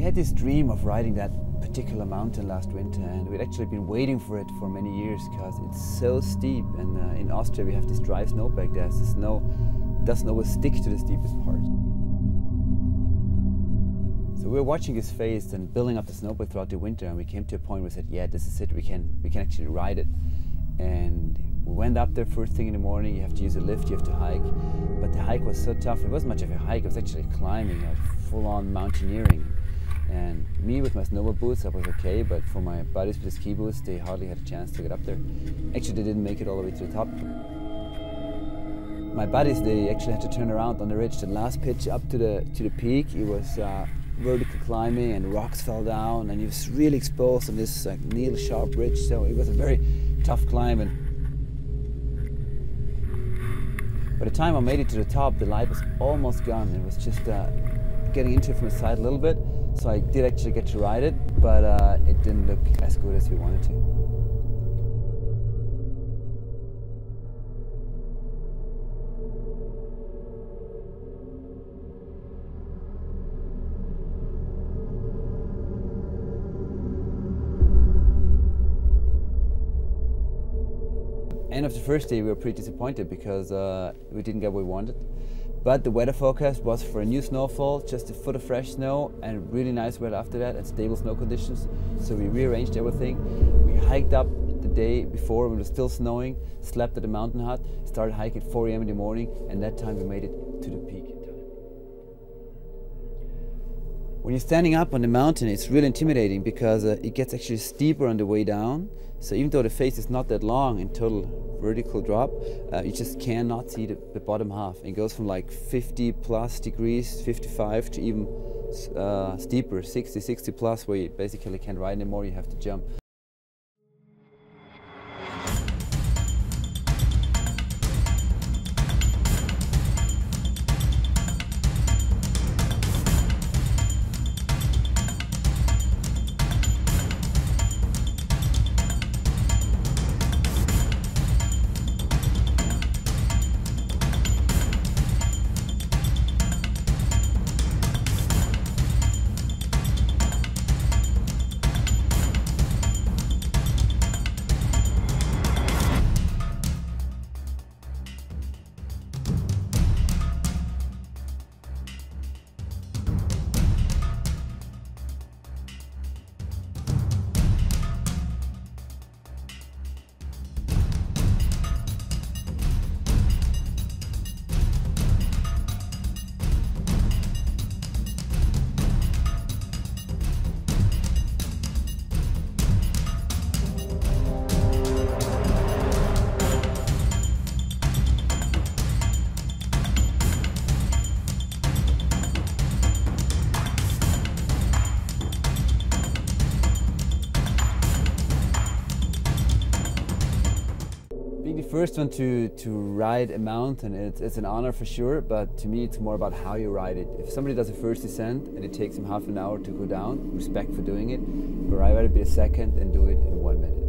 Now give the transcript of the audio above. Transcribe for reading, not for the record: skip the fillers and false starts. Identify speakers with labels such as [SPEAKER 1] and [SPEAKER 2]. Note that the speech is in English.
[SPEAKER 1] had this dream of riding that particular mountain last winter, and we'd actually been waiting for it for many years because it's so steep, and in Austria we have this dry snowpack there, so the snow doesn't always stick to the steepest part. So we were watching his face and building up the snowboard throughout the winter, and we came to a point where we said, yeah, this is it, we can actually ride it. And we went up there first thing in the morning. You have to use a lift, you have to hike, but the hike was so tough. It wasn't much of a hike, it was actually climbing, like full-on mountaineering. And me with my snowboard boots, I was okay, but for my buddies with the ski boots, they hardly had a chance to get up there. Actually, they didn't make it all the way to the top. My buddies, they actually had to turn around on the ridge. The last pitch up to the peak, it was vertical climbing, and rocks fell down, and it was really exposed on this like needle sharp ridge. So it was a very tough climb. And by the time I made it to the top, the light was almost gone. It was just getting into it from the side a little bit. So I did actually get to ride it, but it didn't look as good as we wanted to. End of the first day we were pretty disappointed because we didn't get what we wanted. But the weather forecast was for a new snowfall, just a foot of fresh snow, and really nice weather after that and stable snow conditions. So we rearranged everything. We hiked up the day before when it was still snowing, slept at the mountain hut, started hiking at 4 a.m. in the morning, and that time we made it to the peak. When you're standing up on the mountain, it's really intimidating because it gets actually steeper on the way down. So even though the face is not that long in total vertical drop, you just cannot see the bottom half. It goes from like 50 plus degrees, 55, to even steeper, 60, 60 plus, where you basically can't ride anymore, you have to jump. First one to ride a mountain, it's an honor for sure, but to me it's more about how you ride it. If somebody does a first descent and it takes him half an hour to go down, respect for doing it, but I'd rather be a second and do it in 1 minute.